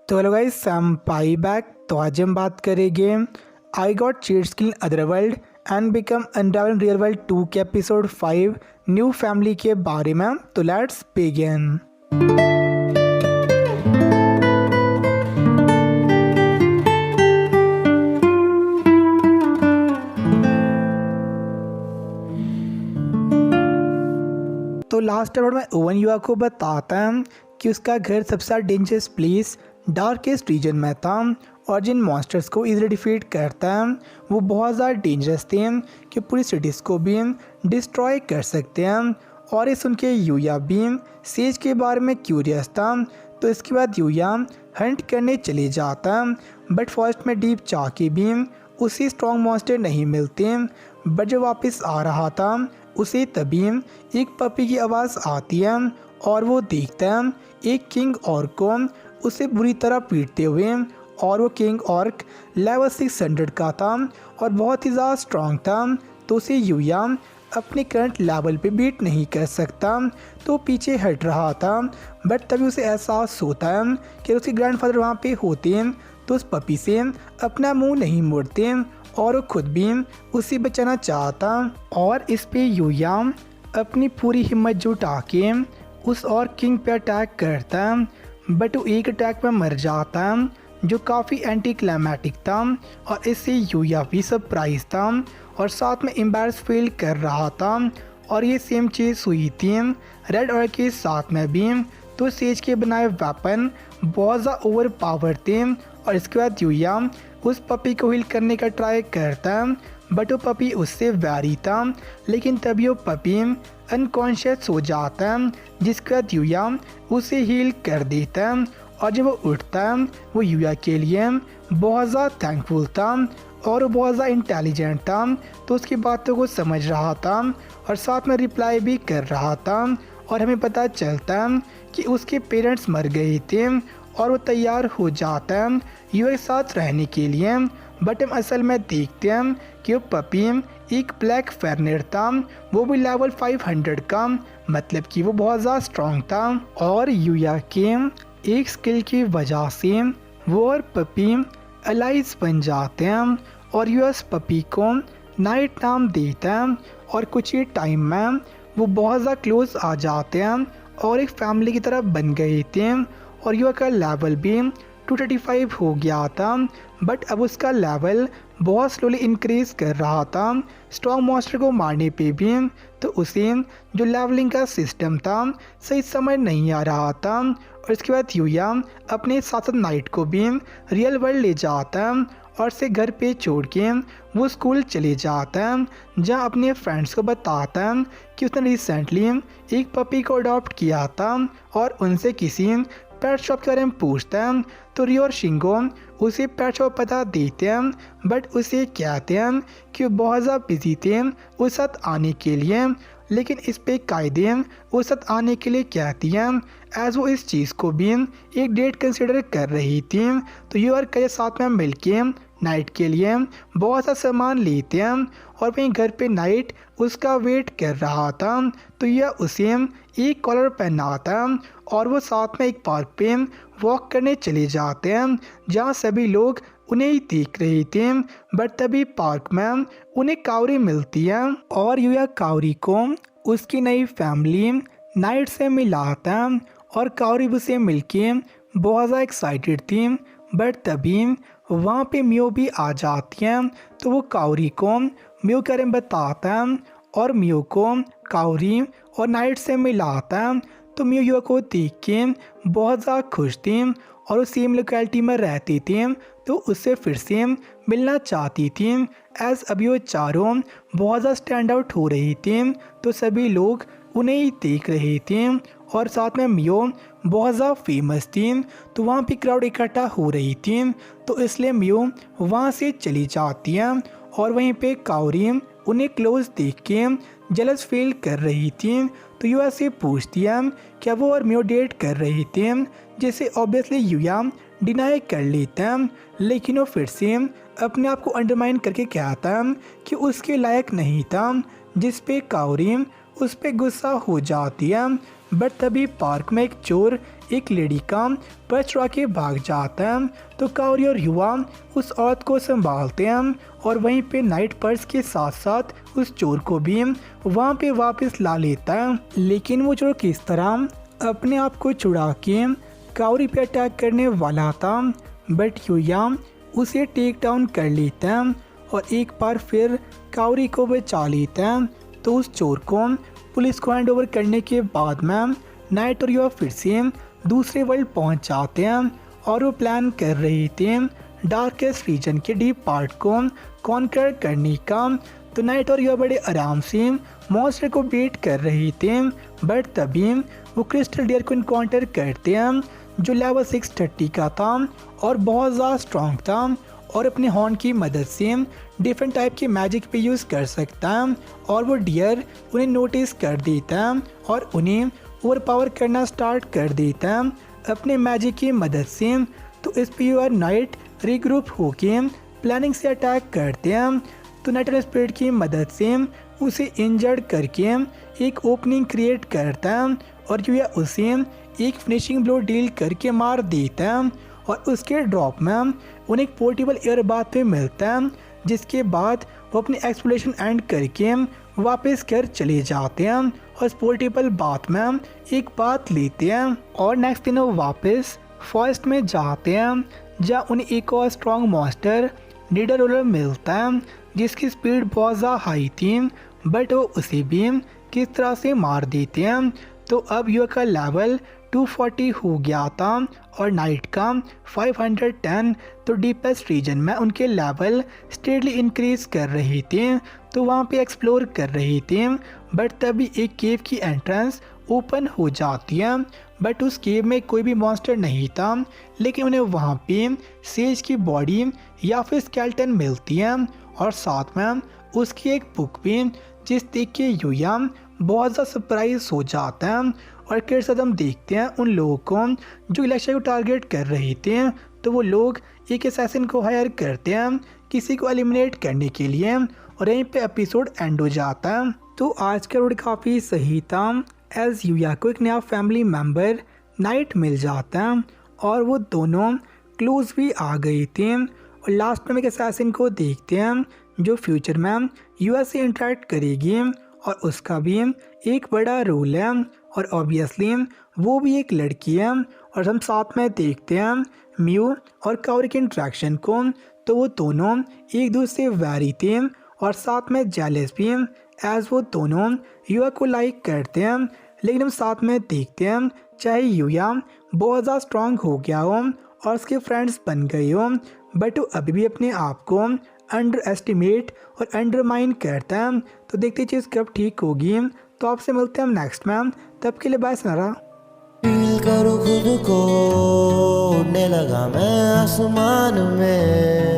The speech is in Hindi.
तो हेलो गाइस, सैम पाई बैक। तो आज हम बात करेंगे I got cheat skill in other world and become unravel real world 2 के एपिसोड 5 न्यू फैमिली के बारे में। तो लेट्स बिगिन। तो लास्ट एपिसोड में ओवन युवा को बताता है कि उसका घर सबसे ज़्यादा डेंजरस प्लेस डार्केस्ट रीजन में था और जिन मॉन्स्टर्स को इजीली डिफीट करता है वो बहुत ज़्यादा डेंजरस थे कि पूरी सिटीज़ को भी डिस्ट्रॉय कर सकते हैं। और ये सुन के यूया भी सेज के बारे में क्यूरियस था। तो इसके बाद यूया हंट करने चले जाता, बट फॉरेस्ट में डीप जाके भी उसे स्ट्रॉन्ग मॉन्स्टर नहीं मिलते। बट जब वापस आ रहा था उसे तभी एक पपी की आवाज़ आती है और वो देखता है एक किंग ऑर्क को उसे बुरी तरह पीटते हुए। और वो किंग ऑर्क लेवल 600 का था और बहुत ही ज़्यादा स्ट्रॉन्ग था। तो उसे यूया अपने करंट लेवल पे बीट नहीं कर सकता, तो पीछे हट रहा था। बट तभी उसे एहसास होता है कि उसके ग्रैंडफादर वहाँ पे होते तो उस पपी से अपना मुंह नहीं मोड़ते और वो खुद भी उसे बचाना चाहता। और इस पे यूया अपनी पूरी हिम्मत जुटा के उस और किंग पे अटैक करता है, बट वो एक अटैक में मर जाता है जो काफ़ी एंटी क्लाइमेटिक था। और इससे यूया भी सरप्राइज था और साथ में एम्बैरस फील कर रहा था। और ये सेम चीज़ हुई थी रेड ऑर्क के साथ में भी। तो सेज के बनाए वेपन बहुत ज़्यादा ओवर पावर थे। और इसके बाद यूया उस पपी को हील करने का ट्राई करता है, बट वो पपी उससे वैरी था। लेकिन तभी वो पपी अनकॉन्शियस हो जाता है, जिसके बाद यूया उसे हील कर देता है। और जब वो उठता है वो यूया के लिए बहुत ज़्यादा थैंकफुल था और वो बहुत ज़्यादा इंटेलिजेंट था। तो उसकी बातों को समझ रहा था और साथ में रिप्लाई भी कर रहा था। और हमें पता चलता है कि उसके पेरेंट्स मर गए थे और वो तैयार हो जाता है यूया के साथ रहने के लिए। बट हम असल में देखते हैं कि वो पपी एक ब्लैक फेरनेर था, वो भी लेवल 500 का, मतलब कि वो बहुत ज़्यादा स्ट्रॉन्ग था। और यूया के एक स्किल की वजह से वो और पपी अलाइज बन जाते हैं और यूएस पपी को नाइट नाम देता है। और कुछ ही टाइम में वो बहुत ज़्यादा क्लोज आ जाते हैं और एक फैमिली की तरह बन गए थे। और यूएस का लेवल भी 235 हो गया था, बट अब उसका लेवल बहुत स्लोली इंक्रीज कर रहा था स्ट्रॉन्ग मॉन्स्टर को मारने पे भी। तो उसे जो लेवलिंग का सिस्टम था सही समझ नहीं आ रहा था। और इसके बाद यूया अपने साथ नाइट को भी रियल वर्ल्ड ले जाता है और से घर पे छोड़ के वो स्कूल चले जाता है, जहाँ अपने फ्रेंड्स को बताता है कि उसने रिसेंटली एक पपी को अडॉप्ट किया था। और उनसे किसी पेट शॉप के बारे में पूछता है तो रियो और शिंगो उसे पेट शॉप पता देते हैं, बट उसे कहते हैं कि वो बहुत ज़्यादा बिजी थे उस साथ आने के लिए। लेकिन इस पे कायदे उस साथ आने के लिए कहती हैं एज वो इस चीज़ को भी एक डेट कंसिडर कर रही थी। तो ये और कई साथ में मिलके नाइट के लिए बहुत सा सामान लेते हैं और वहीं घर पे नाइट उसका वेट कर रहा था। तो यह उसे एक कॉलर पहनाता है और वो साथ में एक पार्क पे वॉक करने चले जाते हैं, जहाँ सभी लोग उन्हें ही देख रहे थे। बट तभी पार्क में उन्हें कावरी मिलती है और यूया कावरी को उसकी नई फैमिली नाइट से मिलाता है और कावरी उसे मिलके बहुत ज़्यादा एक्साइटेड थी। बट तभी वहाँ पे मियो भी आ जाती है, तो वो कावरी को मियो के बारे में बताता है और मियो को कावरी और नाइट से मिलाता है। तो मियो युवा को देख के बहुत ज़्यादा खुश थी और वो सेम लोकेलिटी में रहती थी, तो उससे फिर से मिलना चाहती थी। एज अभी वो चारों बहुत ज़्यादा स्टैंड आउट हो रही थी, तो सभी लोग उन्हें ही देख रहे थे। और साथ में मियो बहुत ज़्यादा फेमस थी, तो वहाँ पे क्राउड इकट्ठा हो रही थी, तो इसलिए मियो वहाँ से चली जाती है। और वहीं पे कावरी उन्हें क्लोज देख के जेलस फील कर रही थी। तो युवा से पूछती है क्या वो और मियो डेट कर रही थी, जिसे ऑब्वियसली युया डिनाई कर लेता है। लेकिन वो फिर से अपने आप को अंडरमाइन करके कहता है कि उसके लायक नहीं था, जिस पे कावरी उस पर गुस्सा हो जाती है। बट तभी पार्क में एक चोर एक लेडी का पर्स चुरा के भाग जाता है। तो काओरी और युवा उस औरत को संभालते हैं और वहीं पे नाइट पर्स के साथ साथ उस चोर को भी वहाँ पे वापस ला लेता है। लेकिन वो चोर किस तरह अपने आप को छुड़ा के काओरी पे अटैक करने वाला था, बट युया उसे टेक डाउन कर लेता है और एक बार फिर काओरी को बचा लेता है। तो उस चोर को पुलिस को हैंड ओवर करने के बाद में नाइट और युवा फिर से दूसरे वर्ल्ड पहुंच जाते हैं और वो प्लान कर रहे थे डार्केस्ट रीजन के डीप पार्ट को कॉन्कर करने का। तो नाइट और युवा बड़े आराम से मॉन्स्टर को बीट कर रहे थे, बट तभी वो क्रिस्टल डियर को इनकाउंटर करते हैं जो लेवल 630 का था और बहुत ज़्यादा स्ट्रॉन्ग था और अपने हॉर्न की मदद से डिफरेंट टाइप के मैजिक पे यूज़ कर सकता है। और वो डियर उन्हें नोटिस कर देता है और उन्हें ओवर पावर करना स्टार्ट कर देता है अपने मैजिक की मदद से। तो इस पे और नाइट रीग्रुप होके प्लानिंग से अटैक करते हैं। तो नाइट और स्पिरिट की मदद से उसे इंजर्ड करके एक ओपनिंग क्रिएट करता है और युया उसे एक फिनिशिंग ब्लो डील करके मार देता है और उसके ड्रॉप में उन्हें एक पोर्टेबल एयर बाथ पे मिलता है, जिसके बाद वो अपनी एक्सप्लोरेशन एंड करके वापस घर चले जाते हैं और इस पोर्टेबल बाथ में एक बात लेते हैं और नेक्स्ट दिन वो वापस फॉरेस्ट में जाते हैं जहाँ उन्हें एक और स्ट्रॉन्ग मॉन्स्टर नीडर रोलर मिलता है जिसकी स्पीड बहुत ज़्यादा हाई थी, बट वो उसे भी किस तरह से मार देते हैं। तो अब युवा का लेवल 240 हो गया था और नाइट का 510। तो डीपेस्ट रीजन में उनके लेवल स्टेडली इंक्रीज कर रहे थे, तो वहाँ पे एक्सप्लोर कर रहे थे, बट तभी एक केव की एंट्रेंस ओपन हो जाती है। बट उस केव में कोई भी मॉन्स्टर नहीं था, लेकिन उन्हें वहाँ पे सेज की बॉडी या फिर स्केलेटन मिलती है और साथ में उसकी एक बुक भी, जिस देख के युया बहुत ज़्यादा सरप्राइज हो जाता है। और के साथ हम देखते हैं उन लोगों को जो इलेक्शन को टारगेट कर रहे थे। तो वो लोग एक असैसिन को हायर करते हैं किसी को एलिमिनेट करने के लिए और यहीं पे एपिसोड एंड हो जाता है। तो आज का रोड काफ़ी सही था, एज युया को एक नया फैमिली मेम्बर नाइट मिल जाता है और वो दोनों क्लोज भी आ गए थे। और लास्ट में एक असैसिन को देखते हैं जो फ्यूचर में युया से इंटरेक्ट करेगी और उसका भी एक बड़ा रोल है और ऑब्वियसली वो भी एक लड़की है। और हम साथ में देखते हैं म्यू और काओरी के इंट्रैक्शन को, तो वो दोनों एक दूसरे से वैरी थे और साथ में जेलस भी, एज वो दोनों युया को लाइक करते हैं। लेकिन हम साथ में देखते हैं चाहे युया बहुत ज़्यादा स्ट्रांग हो गया हो और उसके फ्रेंड्स बन गए हो, बट वो अभी भी अपने आप को अंडर एस्टिमेट और अंडरमाइन करता है। तो देखते चीज़ कब ठीक होगी। तो आपसे मिलते हैं हम नेक्स्ट में, तब के लिए बाय सनारा। फील करो खुद को, उड़ने लगा मैं आसमान में।